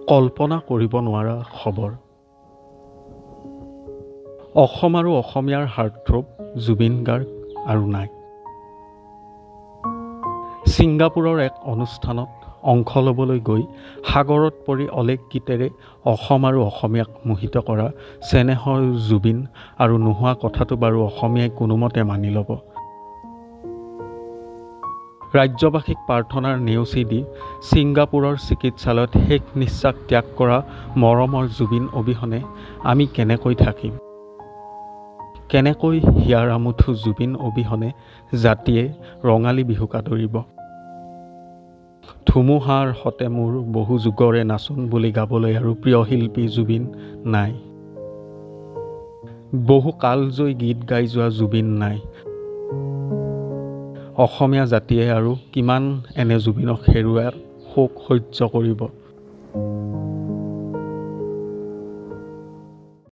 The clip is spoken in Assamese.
কল্পনা কৰিব নোৱাৰা খবৰ। অসম আৰু অসমীয়াৰ হাৰ্টথ্ৰব জুবিন গাৰ্গ আৰু নাই। ছিংগাপুৰৰ এক অনুষ্ঠানত অংশ ল'বলৈ গৈ সাগৰত পৰি অলেখ গীতেৰে অসম আৰু অসমীয়াক মোহিত কৰা চেনেহৰ জুবিন আৰু নোহোৱা কথাটো বাৰু অসমীয়াই কোনোমতে মানি ল'ব। ৰাজ্যবাসীক প্ৰাৰ্থনাৰ নেওচি দি ছিংগাপুৰৰ চিকিৎসালয়ত শেষ নিশ্বাস ত্যাগ কৰা মৰমৰ জুবিন অবিহনে আমি কেনেকৈ থাকিম? কেনেকৈ হিয়াৰ আমুঠু জুবিন অবিহনে জাতিয়ে ৰঙালী বিহুক আদৰিব? ধুমুহাৰ সতে মোৰ বহু যুগৰে নাচোন বুলি গাবলৈ আৰু প্ৰিয় শিল্পী জুবিন নাই। বহু কালজয়ী গীত গাই যোৱা জুবিন নাই। অসমীয়া জাতিয়ে আৰু কিমান এনে জুবিনক হেৰুৱাৰ শোক সহ্য কৰিব?